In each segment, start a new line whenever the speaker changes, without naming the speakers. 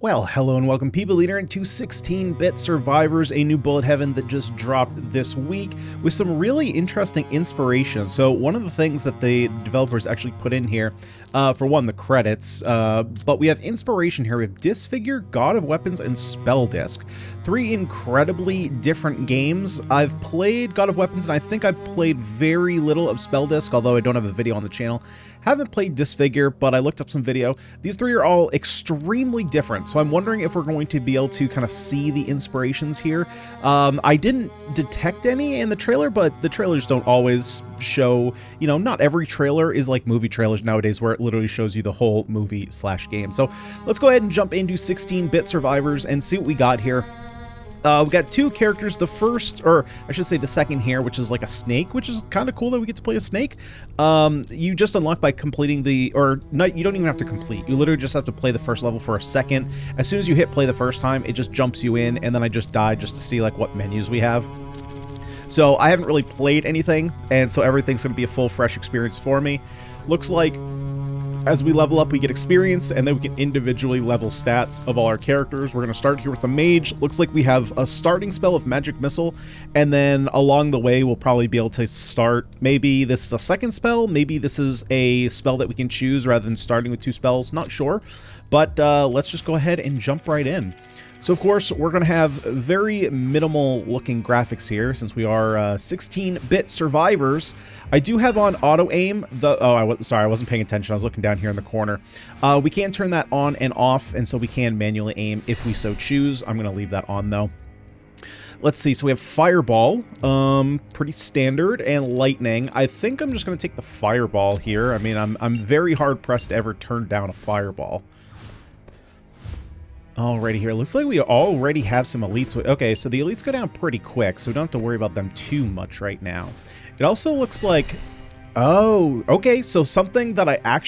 Well, hello and welcome people leader into 16-bit survivors, a new bullet heaven that just dropped this week with some really interesting inspiration. So one of the things that the developers actually put in here, for one, the credits, but we have inspiration here with Disfigure, God of Weapons, and Spell Disc. Three incredibly different games. I've played God of Weapons and I think I've played very little of Spell Disc, although I don't have a video on the channel. Haven't played Disfigure, but I looked up some video. These three are all extremely different, so I'm wondering if we're going to be able to kind of see the inspirations here. I didn't detect any in the trailer, but the trailers don't always show, you know, not every trailer is like movie trailers nowadays where it literally shows you the whole movie slash game. So let's go ahead and jump into 16-bit survivors and see what we got here. We've got two characters, the first, or I should say the second here, which is like a snake, which is kind of cool that we get to play a snake. You just unlock by completing the, or not, you don't even have to complete. You literally just have to play the first level for a second. As soon as you hit play the first time, it just jumps you in, and then I just died just to see like what menus we have. So I haven't really played anything, and so everything's going to be a full, fresh experience for me. Looks like as we level up, we get experience, and then we can individually level stats of all our characters. We're going to start here with the mage. Looks like we have a starting spell of magic missile, and then along the way, we'll probably be able to start, maybe this is a second spell, maybe this is a spell that we can choose rather than starting with two spells, not sure. But let's just go ahead and jump right in. So, of course, we're going to have very minimal-looking graphics here, since we are 16-bit survivors. I do have on auto-aim. Sorry, I wasn't paying attention. I was looking down here in the corner. We can turn that on and off, and so we can manually aim if we so choose. I'm going to leave that on, though. Let's see. So we have Fireball, pretty standard, and Lightning. I think I'm just going to take the Fireball here. I mean, I'm very hard-pressed to ever turn down a Fireball. Alrighty here. Looks like we already have some elites. Okay, so the elites go down pretty quick, so we don't have to worry about them too much right now. It also looks like... Oh, okay, so something that I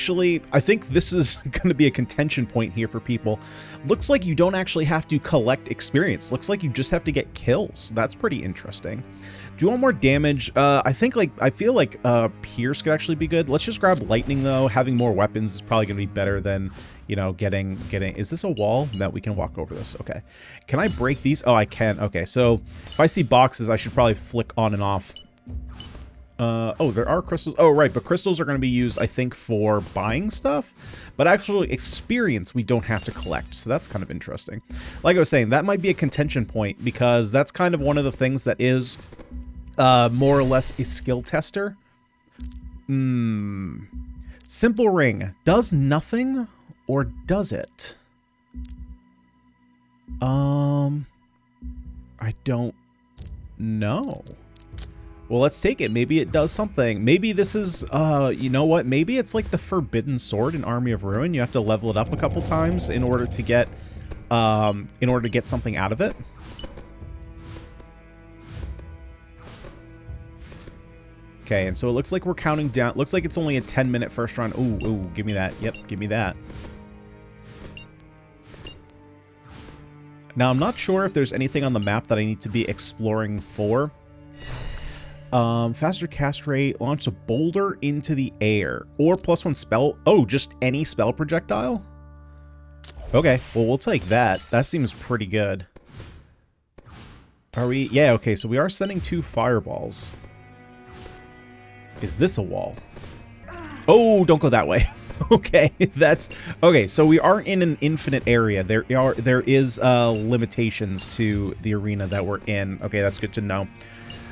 think this is going to be a contention point here for people. Looks like you don't actually have to collect experience. Looks like you just have to get kills. That's pretty interesting. Do you want more damage? I feel like Pierce could actually be good. Let's just grab Lightning, though. Having more weapons is probably going to be better than, you know, getting... Is this a wall? No, we can walk over this. Okay. Can I break these? Oh, I can. Okay, so if I see boxes, I should probably flick on and off. Oh, there are crystals. Oh, right, but crystals are going to be used, I think, for buying stuff. But actually, experience we don't have to collect, so that's kind of interesting. Like I was saying, that might be a contention point, because that's kind of one of the things that is more or less a skill tester. Simple ring. Does nothing, or does it? I don't know. Well, let's take it. Maybe it does something. Maybe this is, you know what? Maybe it's like the Forbidden Sword in Army of Ruin. You have to level it up a couple times in order to get something out of it. Okay, and so it looks like we're counting down. Looks like it's only a 10-minute first run. Ooh, give me that. Yep, give me that. Now, I'm not sure if there's anything on the map that I need to be exploring for. Faster cast rate, launch a boulder into the air, or +1 spell. Oh, just any spell projectile? Okay, well, we'll take that. That seems pretty good. Are we? Yeah, okay, so we are sending 2 fireballs. Is this a wall? Oh, don't go that way. Okay, that's... Okay, so we aren't in an infinite area. There is limitations to the arena that we're in. Okay, that's good to know.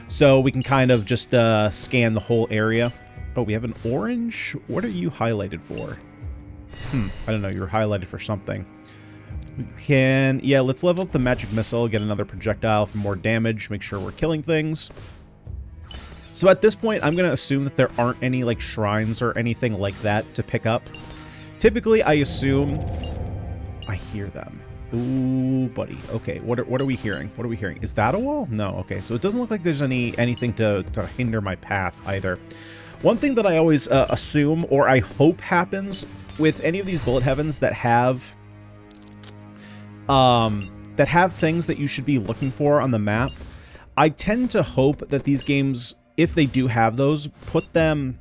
So we can kind of just scan the whole area. Oh, we have an orange? What are you highlighted for? I don't know. You're highlighted for something. We can... Yeah, let's level up the magic missile, get another projectile for more damage, make sure we're killing things. So at this point, I'm going to assume that there aren't any, like, shrines or anything like that to pick up. Typically, I assume... I hear them. Ooh, buddy. Okay, what are we hearing? What are we hearing? Is that a wall? No. Okay, so it doesn't look like there's anything to hinder my path either. One thing that I always assume, or I hope happens with any of these bullet heavens that have things that you should be looking for on the map, I tend to hope that these games, if they do have those, put them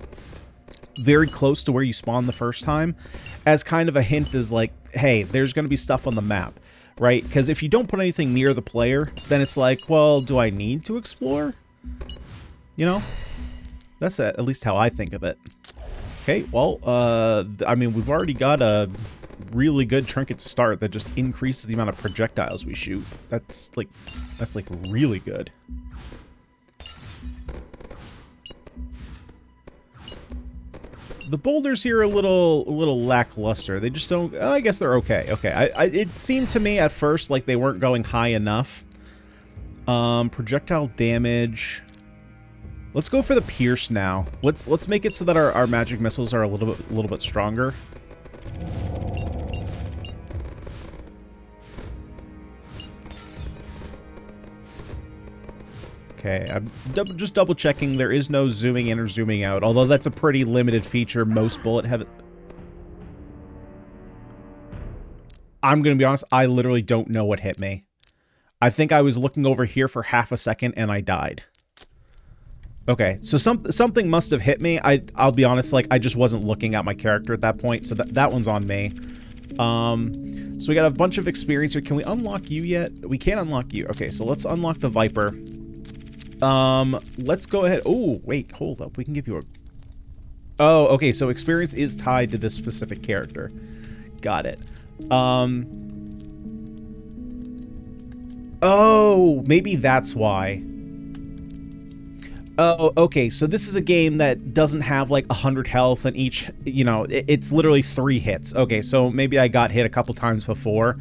very close to where you spawned the first time, as kind of a hint is like, hey, there's going to be stuff on the map, right? Because if you don't put anything near the player, then it's like, well, do I need to explore? You know? That's at least how I think of it. Okay, well, I mean, we've already got a really good trinket to start that just increases the amount of projectiles we shoot. That's like really good. The boulders here are a little lackluster. They just don't... I guess they're okay. Okay, it seemed to me at first like they weren't going high enough. Projectile damage. Let's go for the pierce now. Let's make it so that our magic missiles are a little bit stronger. Okay, I'm just double checking. There is no zooming in or zooming out, although that's a pretty limited feature. Most bullet have it. I'm gonna be honest, I literally don't know what hit me. I think I was looking over here for half a second and I died. Okay, so something must have hit me. I'll be honest, like I just wasn't looking at my character at that point, so that one's on me. So we got a bunch of experience here. Can we unlock you yet? We can't unlock you. Okay, so let's unlock the Viper. Let's go ahead. Oh, wait, hold up. We can give you a... Oh, okay, so experience is tied to this specific character. Got it. Oh, maybe that's why. Oh, okay, so this is a game that doesn't have like 100 health and each, you know, it's literally 3 hits. Okay, so maybe I got hit a couple times before.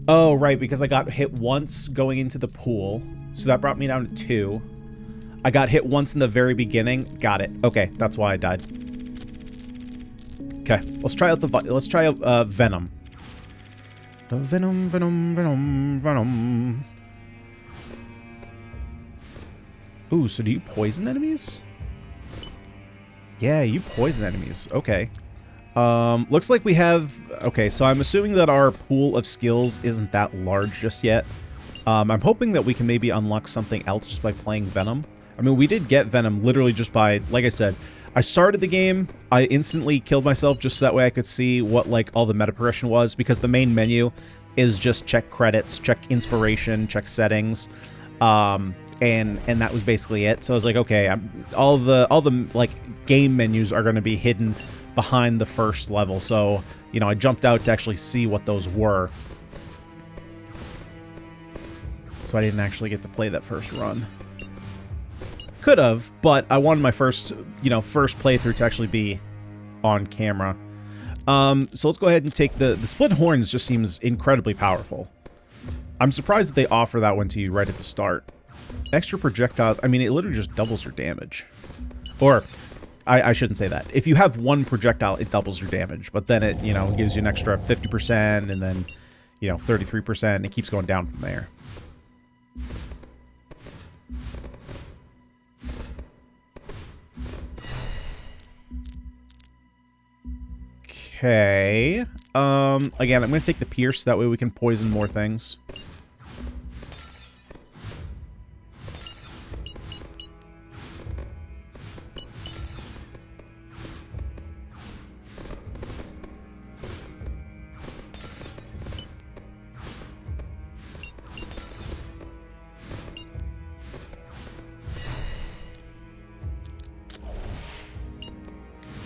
Oh, right, because I got hit once going into the pool. So that brought me down to 2. I got hit once in the very beginning. Got it. Okay, that's why I died. Okay, let's try out Venom. The Venom. Ooh, so do you poison enemies? Yeah, you poison enemies. Okay. Looks like we have... Okay, so I'm assuming that our pool of skills isn't that large just yet. I'm hoping that we can maybe unlock something else just by playing Venom. I mean, we did get Venom literally just by... Like I said, I started the game, I instantly killed myself just so that way I could see what, like, all the meta progression was, because the main menu is just check credits, check inspiration, check settings, and that was basically it. So I was like, okay, all the like game menus are going to be hidden behind the first level. So, you know, I jumped out to actually see what those were. So I didn't actually get to play that first run. Could have, but I wanted my first playthrough to actually be on camera. So let's go ahead and take the split horns. Just seems incredibly powerful. I'm surprised that they offer that one to you right at the start. Extra projectiles, I mean, it literally just doubles your damage. Or, I shouldn't say that. If you have one projectile, it doubles your damage. But then it, you know, gives you an extra 50%, and then, you know, 33%, and it keeps going down from there. Okay. Again, I'm going to take the Pierce, that way we can poison more things.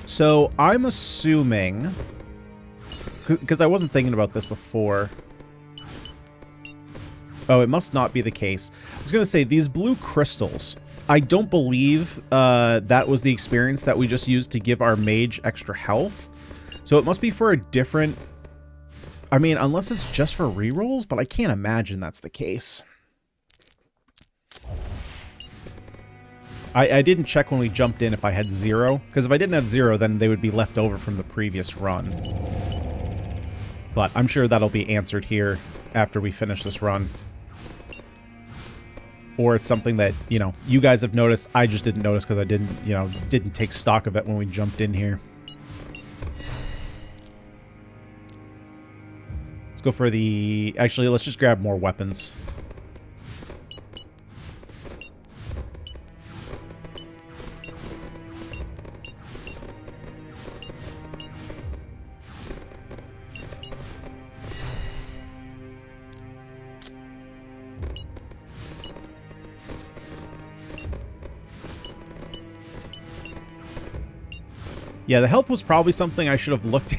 So, I'm assuming, because I wasn't thinking about this before. Oh, it must not be the case. I was going to say, these blue crystals, I don't believe that was the experience that we just used to give our mage extra health. So it must be for a different... I mean, unless it's just for rerolls, but I can't imagine that's the case. I didn't check when we jumped in if I had 0, because if I didn't have 0, then they would be left over from the previous run. But I'm sure that'll be answered here after we finish this run. Or it's something that, you know, you guys have noticed. I just didn't notice because I didn't take stock of it when we jumped in here. Let's go for the... Actually, let's just grab more weapons. Yeah, the health was probably something I should have looked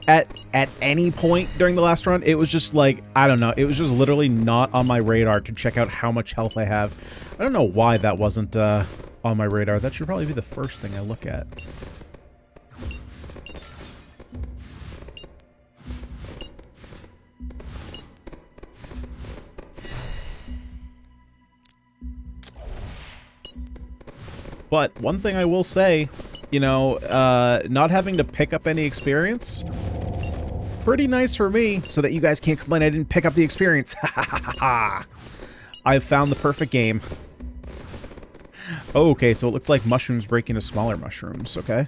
at any point during the last run. It was just like, I don't know. It was just literally not on my radar to check out how much health I have. I don't know why that wasn't on my radar. That should probably be the first thing I look at. But one thing I will say, you know, not having to pick up any experience, pretty nice for me, so that you guys can't complain I didn't pick up the experience. I've found the perfect game. Oh, okay, so it looks like mushrooms break into smaller mushrooms, okay.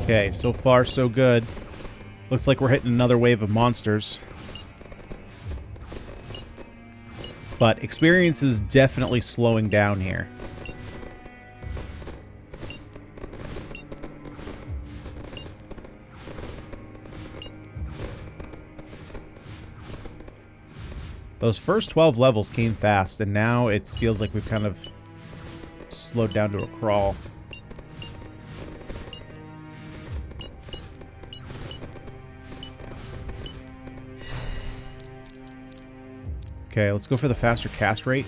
Okay, so far so good. Looks like we're hitting another wave of monsters. But experience is definitely slowing down here. Those first 12 levels came fast, and now it feels like we've kind of slowed down to a crawl. Okay, let's go for the faster cast rate.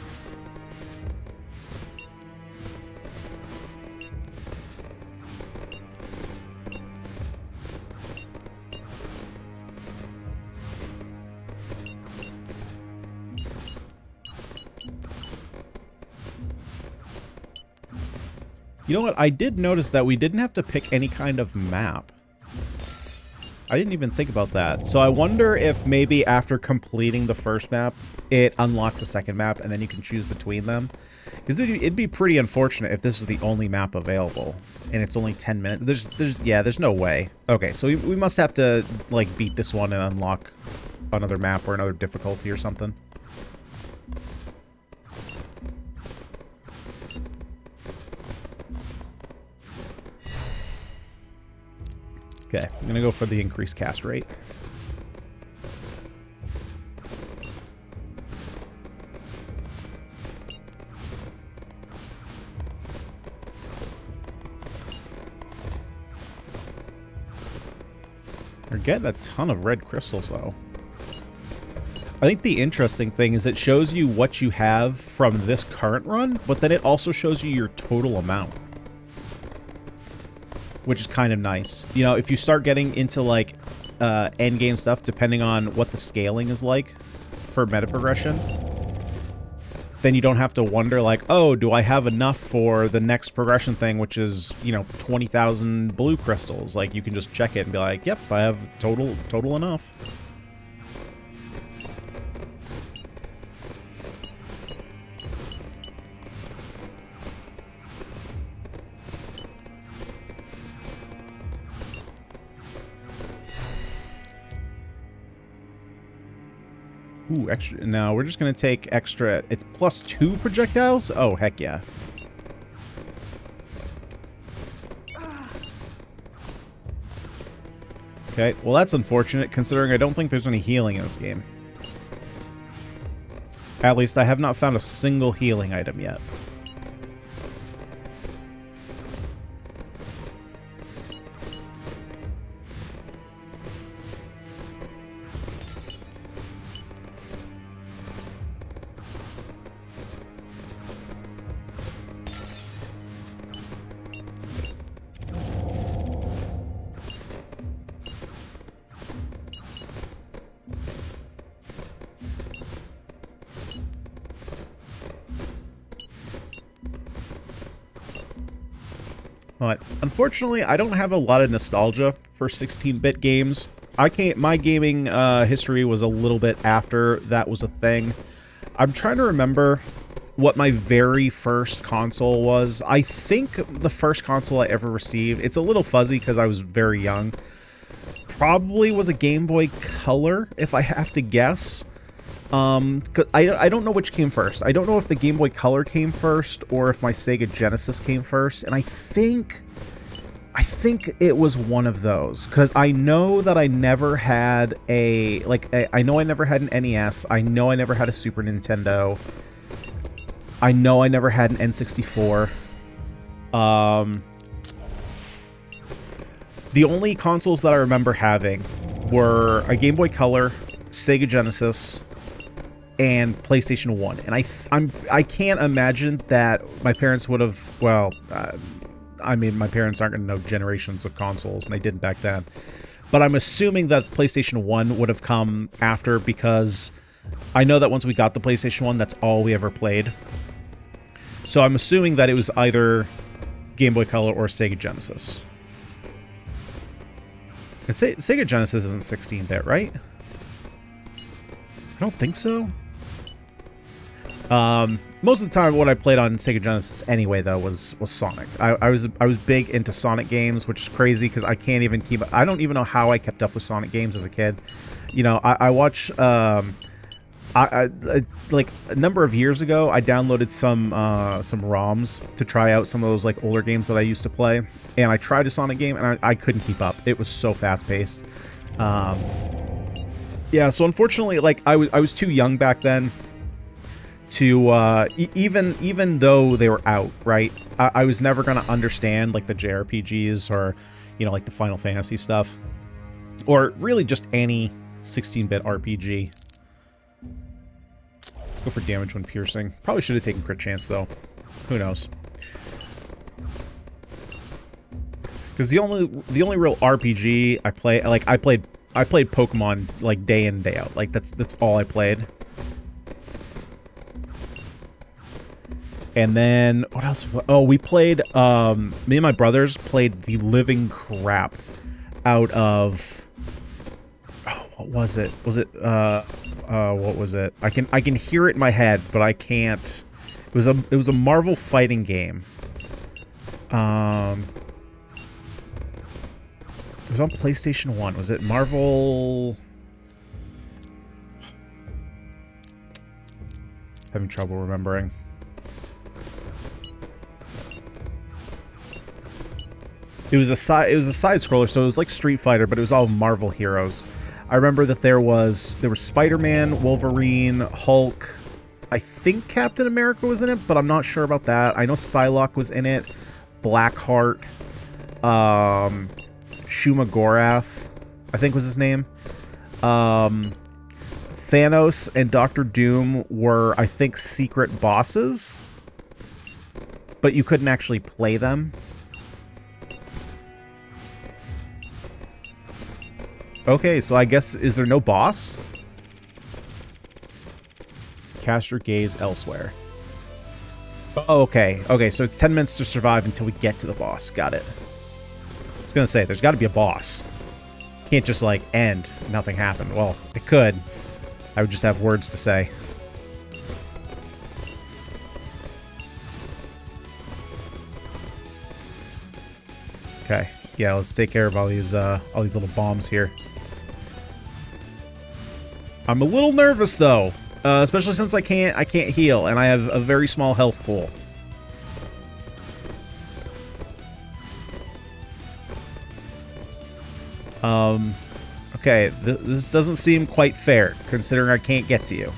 You know what? I did notice that we didn't have to pick any kind of map. I didn't even think about that. So I wonder if maybe after completing the first map, it unlocks a second map, and then you can choose between them. Because it'd be pretty unfortunate if this is the only map available, and it's only 10 minutes. There's no way. Okay, so we must have to, like, beat this one and unlock another map or another difficulty or something. Okay, I'm gonna go for the increased cast rate. We're getting a ton of red crystals, though. I think the interesting thing is it shows you what you have from this current run, but then it also shows you your total amount, which is kind of nice. You know, if you start getting into, like, endgame stuff, depending on what the scaling is like for meta progression, then you don't have to wonder, like, oh, do I have enough for the next progression thing, which is, you know, 20,000 blue crystals? Like, you can just check it and be like, yep, I have total enough. Ooh, extra. Now we're just going to take extra. It's +2 projectiles? Oh, heck yeah. Okay, well that's unfortunate considering I don't think there's any healing in this game. At least I have not found a single healing item yet. But unfortunately, I don't have a lot of nostalgia for 16-bit games. My gaming history was a little bit after that was a thing. I'm trying to remember what my very first console was. I think the first console I ever received, it's a little fuzzy because I was very young, probably was a Game Boy Color, if I have to guess. 'Cause I don't know which came first. I don't know if the Game Boy Color came first or if my Sega Genesis came first, and I think it was one of those, because I know that I never had I know I never had an NES. I know I never had a Super Nintendo. I know I never had an N64. The only consoles that I remember having were a Game Boy Color, Sega Genesis, and PlayStation 1. And I can't imagine that my parents would have, well, I mean, my parents aren't going to know generations of consoles, and they didn't back then. But I'm assuming that PlayStation 1 would have come after, because I know that once we got the PlayStation 1, that's all we ever played. So I'm assuming that it was either Game Boy Color or Sega Genesis. And Sega Genesis isn't 16-bit, right? I don't think so. Most of the time, what I played on Sega Genesis anyway, though, was Sonic. I was big into Sonic games, which is crazy because I can't even keep. I don't even know how I kept up with Sonic games as a kid. You know, I watch. Like a number of years ago, I downloaded some ROMs to try out some of those like older games that I used to play, and I tried a Sonic game, and I couldn't keep up. It was so fast paced. Yeah, so unfortunately, like I was too young back then to even though they were out, right? I was never gonna understand like the JRPGs or, you know, like the Final Fantasy stuff, or really just any 16-bit RPG. Let's go for damage when piercing. Probably should have taken crit chance though. Who knows? Because the only real RPG I play, like I played Pokemon like day in, day out. Like that's all I played. And then what else? Oh, we played. Me and my brothers played the living crap out of. Oh, what was it? Was it? What was it? I can hear it in my head, but I can't. It was a Marvel fighting game. It was on PlayStation 1. Was it Marvel? Having trouble remembering. It was a side scroller, so it was like Street Fighter, but it was all Marvel heroes. I remember that there was Spider-Man, Wolverine, Hulk. I think Captain America was in it, but I'm not sure about that. I know Psylocke was in it. Blackheart. Shuma Gorath, I think was his name. Thanos and Doctor Doom were, I think, secret bosses, but you couldn't actually play them. Okay, so I guess, is there no boss? Cast your gaze elsewhere. Oh, okay. Okay, so it's 10 minutes to survive until we get to the boss. Got it. I was gonna say, there's gotta be a boss. Can't just, like, end. Nothing happened. Well, it could. I would just have words to say. Okay. Yeah, let's take care of all these little bombs here. I'm a little nervous though, especially since I can't heal, and I have a very small health pool. Okay, this doesn't seem quite fair, considering I can't get to you.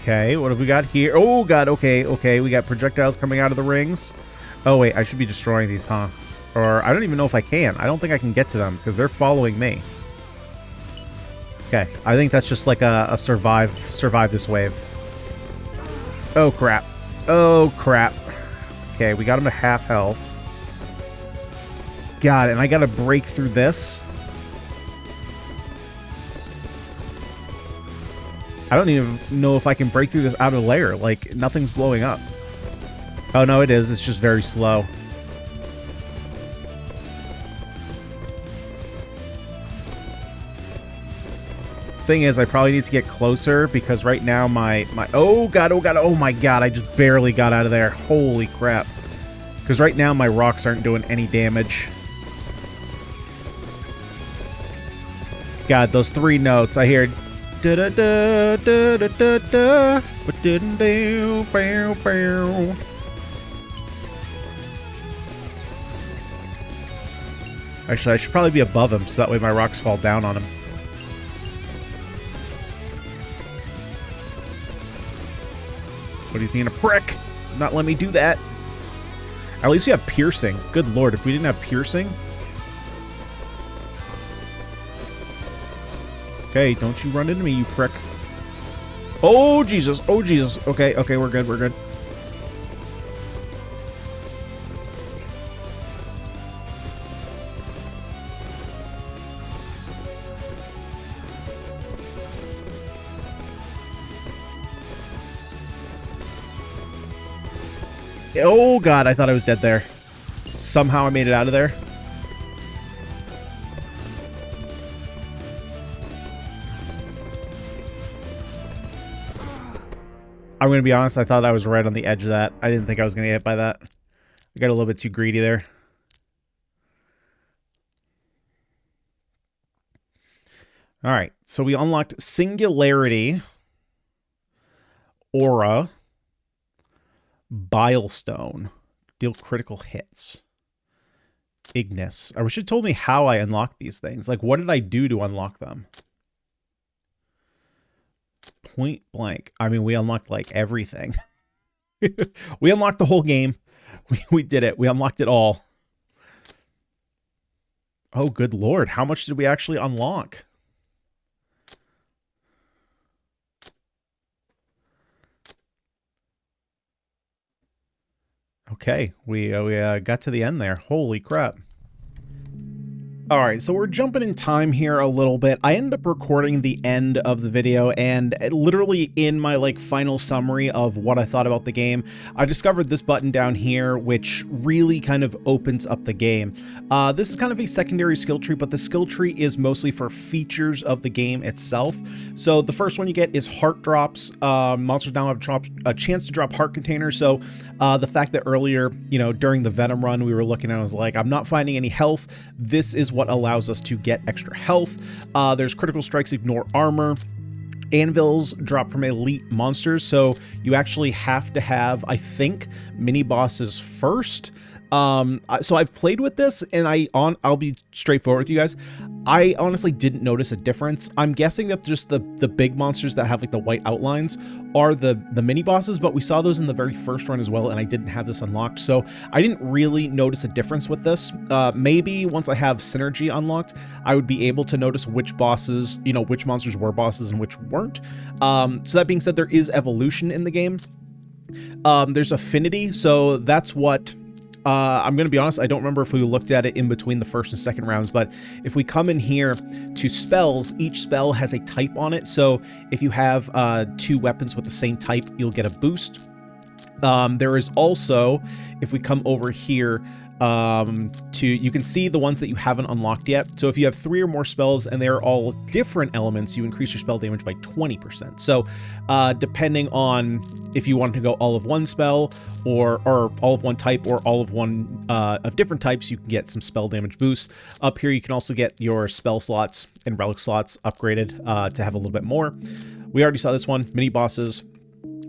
Okay, what have we got here? Oh, God, okay, okay. We got projectiles coming out of the rings. Oh, wait, I should be destroying these, huh? Or I don't even know if I can. I don't think I can get to them because they're following me. Okay, I think that's just like a survive this wave. Oh crap. Oh crap. Okay, we got him to half health. God, and I gotta break through this. I don't even know if I can break through this outer layer. Like, nothing's blowing up. Oh no, it is. It's just very slow. Thing is, I probably need to get closer because right now my oh god, oh my god, I just barely got out of there. Holy crap. Because right now my rocks aren't doing any damage. God, those 3 notes I hear da da da da da da da but didn't do bow bow. Actually, I should probably be above him so that way my rocks fall down on him. What are you being a prick? Not let me do that. At least we have piercing. Good lord, if we didn't have piercing. Okay, don't you run into me, you prick. Oh, Jesus. Oh, Jesus. Okay, okay, we're good, we're good. Oh god, I thought I was dead there. Somehow I made it out of there. I'm going to be honest, I thought I was right on the edge of that. I didn't think I was going to get hit by that. I got a little bit too greedy there. Alright, so we unlocked Singularity, Aura, Bilestone, deal critical hits, Ignis. I wish it told me how I unlocked these things. Like, what did I do to unlock them? Point blank. I mean, we unlocked, like, everything. We unlocked the whole game. We did it. We unlocked it all. Oh, good lord. How much did we actually unlock? Okay, we got to the end there. Holy crap. Alright, so we're jumping in time here a little bit. I ended up recording the end of the video, and literally in my like final summary of what I thought about the game, I discovered this button down here, which really kind of opens up the game. This is kind of a secondary skill tree, but the skill tree is mostly for features of the game itself. So the first one you get is heart drops. Monsters now have a chance to drop heart containers. So the fact that earlier, you know, during the Venom run, we were looking at it, I was like, I'm not finding any health. This is what allows us to get extra health. There's critical strikes, ignore armor. Anvils drop from elite monsters, so you actually have to have, I think, mini bosses first. So I've played with this, and I'll be straightforward with you guys. I honestly didn't notice a difference. I'm guessing that just the big monsters that have like the white outlines are the mini bosses, but we saw those in the very first run as well, and I didn't have this unlocked, so I didn't really notice a difference with this. Maybe once I have Synergy unlocked, I would be able to notice which bosses, you know, which monsters were bosses and which weren't. So that being said, there is evolution in the game. There's affinity, so that's what... I'm going to be honest, I don't remember if we looked at it in between the first and second rounds, but if we come in here to spells, each spell has a type on it. So if you have 2 weapons with the same type, you'll get a boost. There is also, if we come over here, you can see the ones that you haven't unlocked yet. So if you have 3 or more spells and they're all different elements, you increase your spell damage by 20%. So depending on if you want to go all of one spell or all of one type or all of one of different types, you can get some spell damage boost. Up here, you can also get your spell slots and relic slots upgraded to have a little bit more. We already saw this one, mini bosses.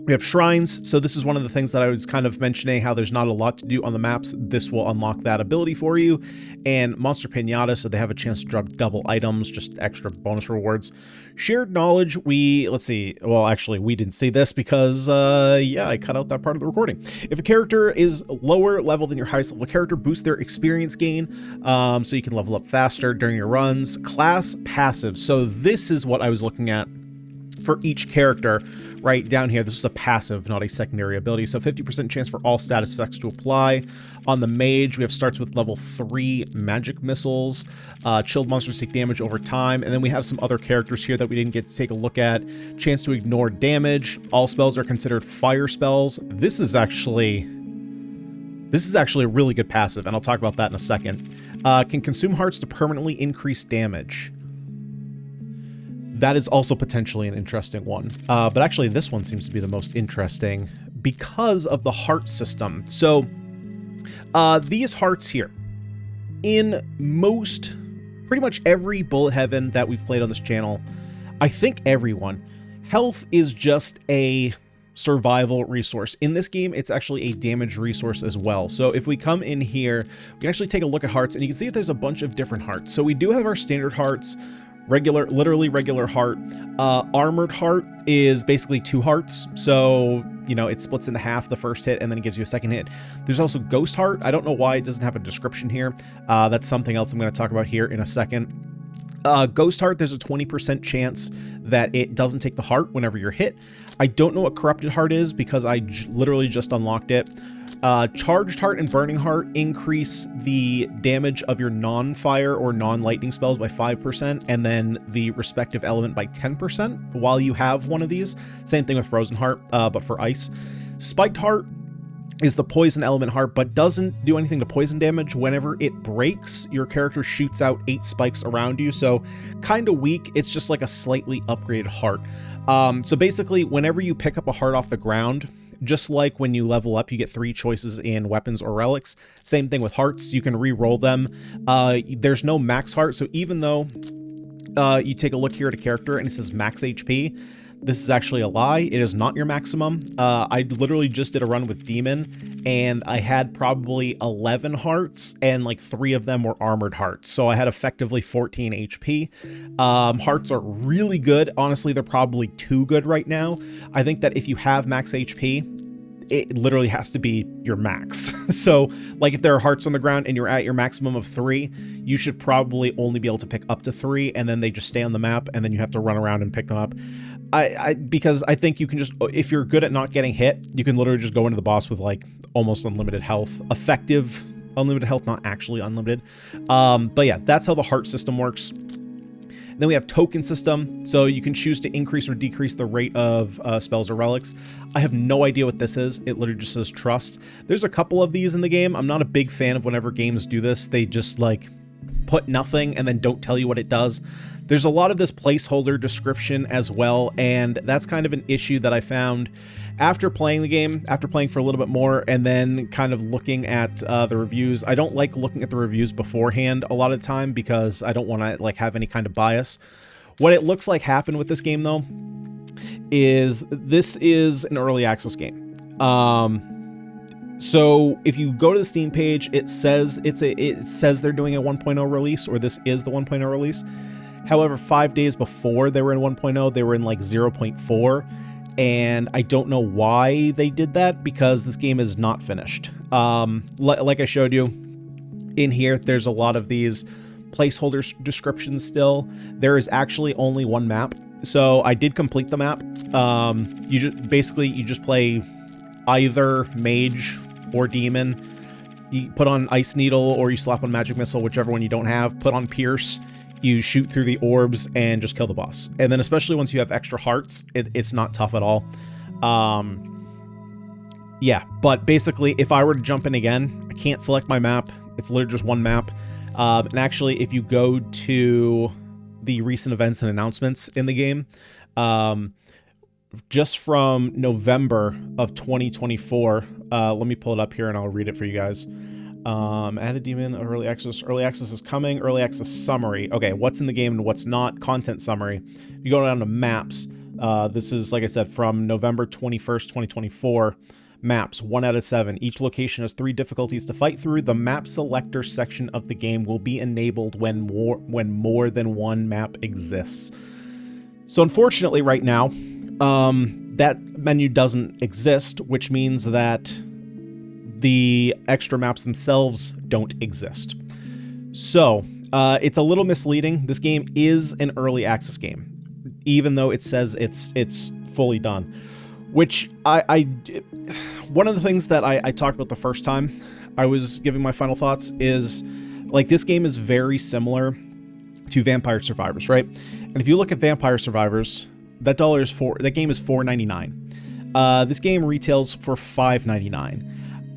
We have shrines, so this is one of the things that I was kind of mentioning, how there's not a lot to do on the maps. This will unlock that ability for you. And Monster Pinata, so they have a chance to drop double items, just extra bonus rewards. Shared knowledge, let's see, well, actually, we didn't see this because, yeah, I cut out that part of the recording. If a character is lower level than your highest level character, boost their experience gain, so you can level up faster during your runs. Class passive, so this is what I was looking at for each character right down here. This is a passive, not a secondary ability. So 50% chance for all status effects to apply. On the mage, we have starts with level 3 magic missiles. Chilled monsters take damage over time. And then we have some other characters here that we didn't get to take a look at. Chance to ignore damage. All spells are considered fire spells. This is actually a really good passive, and I'll talk about that in a second. Can consume hearts to permanently increase damage. That is also potentially an interesting one. But actually, this one seems to be the most interesting because of the heart system. So these hearts here, in pretty much every bullet heaven that we've played on this channel, I think everyone, health is just a survival resource. In this game, it's actually a damage resource as well. So if we come in here, we can actually take a look at hearts, and you can see that there's a bunch of different hearts. So we do have our standard hearts, literally regular heart. Armored heart is basically 2 hearts, so you know, it splits into half the first hit and then it gives you a second hit. There's also ghost heart. I don't know why it doesn't have a description here. That's something else I'm going to talk about here in a second. Ghost heart, there's a 20% chance that it doesn't take the heart whenever you're hit. I don't know what corrupted heart is because I literally just unlocked it. Charged heart and burning heart increase the damage of your non-fire or non-lightning spells by 5%, and then the respective element by 10% while you have one of these. Same thing with frozen heart, but for ice. Spiked heart is the poison element heart, but doesn't do anything to poison damage. Whenever it breaks, your character shoots out 8 spikes around you, so kind of weak. It's just like a slightly upgraded heart. So basically, whenever you pick up a heart off the ground, just like when you level up, you get 3 choices in weapons or relics. Same thing with hearts. You can re-roll them. There's no max heart, so even though you take a look here at a character and it says max HP, this is actually a lie. It is not your maximum. I literally just did a run with Demon, and I had probably 11 hearts, and like 3 of them were armored hearts. So I had effectively 14 HP. Hearts are really good. Honestly, they're probably too good right now. I think that if you have max HP, it literally has to be your max. So like if there are hearts on the ground and you're at your maximum of 3, you should probably only be able to pick up to 3, and then they just stay on the map, and then you have to run around and pick them up. Because I think you can just, if you're good at not getting hit, you can literally just go into the boss with like almost unlimited health. Effective unlimited health, not actually unlimited. But yeah, that's how the heart system works. Then we have token system, so you can choose to increase or decrease the rate of spells or relics. I have no idea what this is. It literally just says trust. There's a couple of these in the game. I'm not a big fan of whenever games do this. They just like put nothing and then don't tell you what it does. There's a lot of this placeholder description as well, and that's kind of an issue that I found after playing the game, after playing for a little bit more, and then kind of looking at the reviews. I don't like looking at the reviews beforehand a lot of the time because I don't want to like have any kind of bias. What it looks like happened with this game though is this is an early access game. So if you go to the Steam page, it says they're doing a 1.0 release, or this is the 1.0 release. However, 5 days before they were in 1.0, they were in like 0.4, and I don't know why they did that because this game is not finished. Like I showed you in here, there's a lot of these placeholder descriptions still. There is actually only one map, so I did complete the map. You just play either mage or demon. You put on ice needle or you slap on magic missile, whichever one you don't have. Put on pierce. You shoot through the orbs and just kill the boss. And then especially once you have extra hearts, it's not tough at all. Yeah, but basically, if I were to jump in again, I can't select my map. It's literally just one map. And actually, if you go to the recent events and announcements in the game, just from November of 2024, let me pull it up here and I'll read it for you guys. Added demon, early access. Early access is coming. Early access summary. Okay, what's in the game and what's not. Content summary. If you go down to maps, This is, like I said, from November 21st, 2024. Maps, 1 out of 7. Each location has 3 difficulties to fight through. The map selector section of the game will be enabled when more than one map exists. So unfortunately right now, that menu doesn't exist, which means that the extra maps themselves don't exist. So it's a little misleading. This game is an early access game, even though it says it's fully done. Which one of the things that I talked about the first time I was giving my final thoughts is, like, this game is very similar to Vampire Survivors, right? And if you look at Vampire Survivors, that game is $4.99. This game retails for $5.99.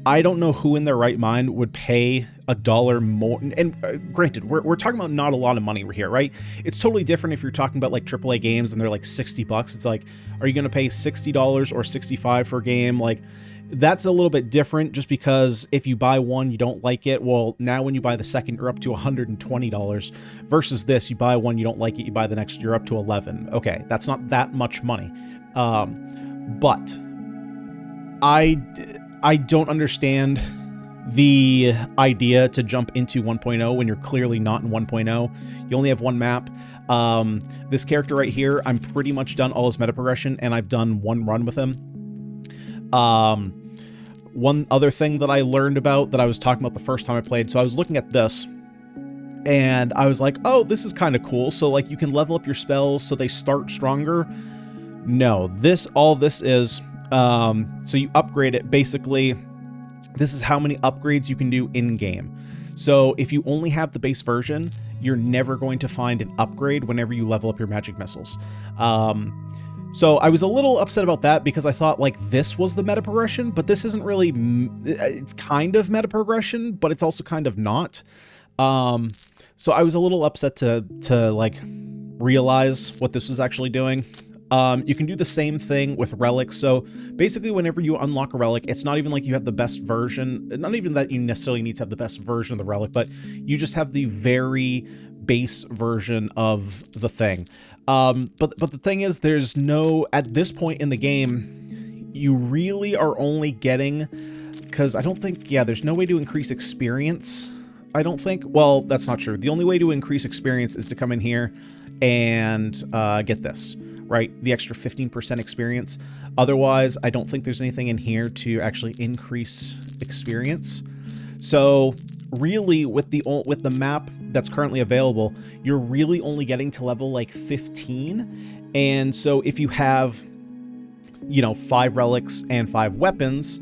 I don't know who in their right mind would pay $1 more. And granted, we're talking about not a lot of money here, right? It's totally different if you're talking about like AAA games and they're like $60. It's like, are you going to pay $60 or $65 for a game? Like, that's a little bit different, just because if you buy one, you don't like it. Well, now when you buy the second, you're up to $120 versus this. You buy one, you don't like it. You buy the next, you're up to $11. Okay. That's not that much money. But I don't understand the idea to jump into 1.0 when you're clearly not in 1.0. You only have one map. This character right here, I'm pretty much done all his meta progression, and I've done one run with him. One other thing that I learned about that I was talking about the first time I played, so I was looking at this, and I was like, oh, this is kind of cool. So, like, you can level up your spells so they start stronger. No, all this is... so you upgrade it. Basically, this is how many upgrades you can do in-game. So if you only have the base version, you're never going to find an upgrade whenever you level up your magic missiles. So I was a little upset about that, because I thought, like, this was the meta progression, but this isn't really... It's kind of meta progression, but it's also kind of not. So I was a little upset to like realize what this was actually doing. You can do the same thing with relics. So basically, whenever you unlock a relic, it's not even like you have the best version. Not even that you necessarily need to have the best version of the relic, but you just have the very base version of the thing. But the thing is, there's no... At this point in the game, you really are only getting... Because I don't think... Yeah, there's no way to increase experience, I don't think. Well, that's not true. The only way to increase experience is to come in here and get this. Right, the extra 15% experience. Otherwise, I don't think there's anything in here to actually increase experience. So really, with the map that's currently available, you're really only getting to level like 15. And so if you have, 5 relics and 5 weapons,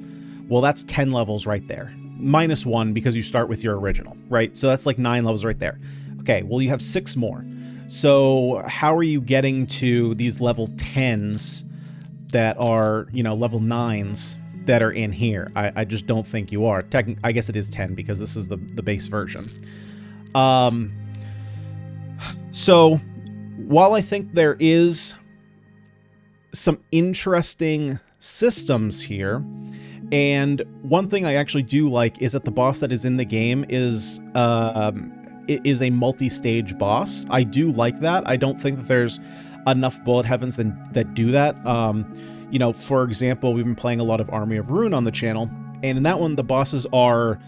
well, that's 10 levels right there. -1 because you start with your original, right? So that's like 9 levels right there. Okay, well, you have 6 more. So how are you getting to these level 10s that are, level 9s that are in here? I just don't think you are. I guess it is 10 because this is the base version. So while I think there is some interesting systems here, and one thing I actually do like is that the boss that is in the game is... it is a multi-stage boss. I do like that. I don't think that there's enough bullet heavens that do that. For example, we've been playing a lot of Army of Ruin on the channel, and in that one, the bosses are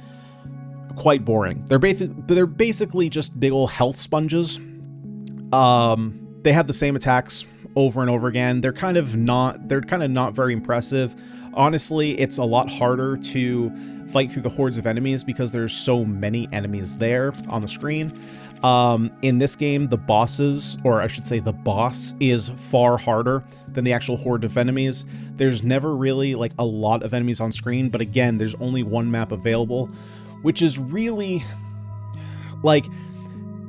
quite boring. They're basically just big old health sponges. They have the same attacks over and over again. They're kind of not very impressive. Honestly, it's a lot harder to fight through the hordes of enemies because there's so many enemies there on the screen. In this game, the bosses, or I should say the boss, is far harder than the actual horde of enemies. There's never really like a lot of enemies on screen, but again, there's only one map available, which is really like...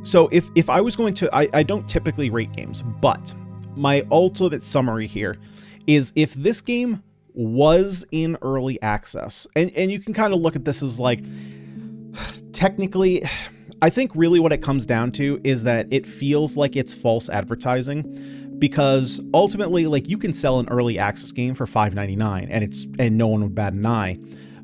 So if I was going to... I don't typically rate games, but my ultimate summary here is, if this game was in early access, and you can kind of look at this as like, technically, I think really what it comes down to is that it feels like it's false advertising, because ultimately, like, you can sell an early access game for $5.99 and no one would bat an eye.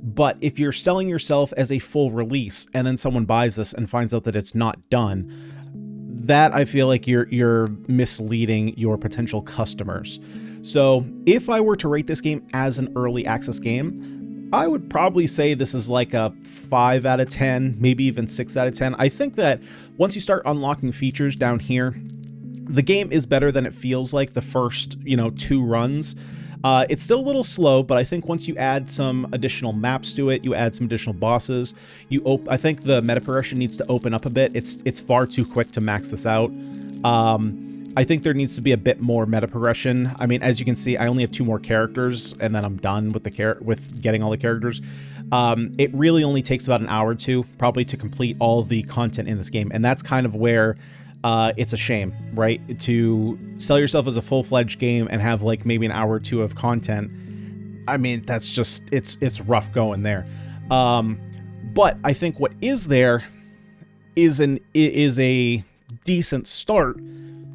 But if you're selling yourself as a full release and then someone buys this and finds out that it's not done, that I feel like you're misleading your potential customers. So if I were to rate this game as an early access game, I would probably say this is like a 5 out of 10, maybe even 6 out of 10. I think that once you start unlocking features down here, the game is better than it feels like the first, 2 runs. It's still a little slow, but I think once you add some additional maps to it, you add some additional bosses, I think the meta progression needs to open up a bit. It's far too quick to max this out. I think there needs to be a bit more meta progression. I mean, as you can see, I only have 2 more characters, and then I'm done with getting all the characters. It really only takes about an hour or 2, probably, to complete all the content in this game, and that's kind of where it's a shame, right? To sell yourself as a full-fledged game and have like maybe an hour or 2 of content. I mean, that's just, it's rough going there. But I think what is there is a decent start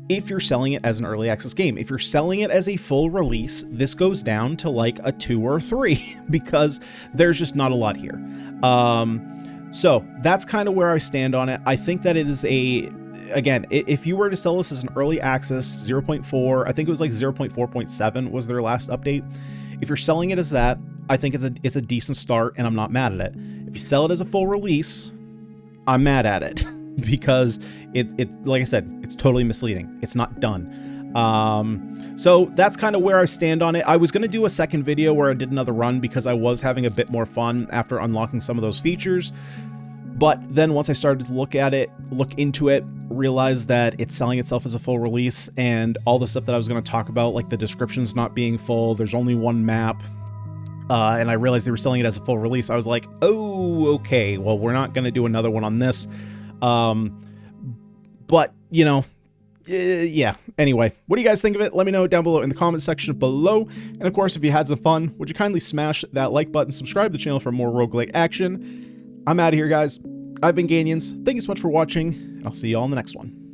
if you're selling it as an early access game. If you're selling it as a full release, this goes down to like a 2 or 3 because there's just not a lot here. So that's kind of where I stand on it. I think that it is again, if you were to sell this as an early access 0.4, I think it was like 0.4.7 was their last update. If you're selling it as that, I think it's a decent start, and I'm not mad at it. If you sell it as a full release, I'm mad at it because it like I said, it's totally misleading. It's not done. So that's kind of where I stand on it. I was going to do a second video where I did another run because I was having a bit more fun after unlocking some of those features. But then once I started to look into it, realized that it's selling itself as a full release, and all the stuff that I was going to talk about, like the descriptions not being full, there's only 1 map, and I realized they were selling it as a full release. I was like, oh, okay, well, we're not going to do another one on this. But, yeah. Anyway, what do you guys think of it? Let me know down below in the comment section below. And of course, if you had some fun, would you kindly smash that like button, subscribe to the channel for more roguelike action. I'm out of here, guys. I've been Ganyonz. Thank you so much for watching, and I'll see you all in the next one.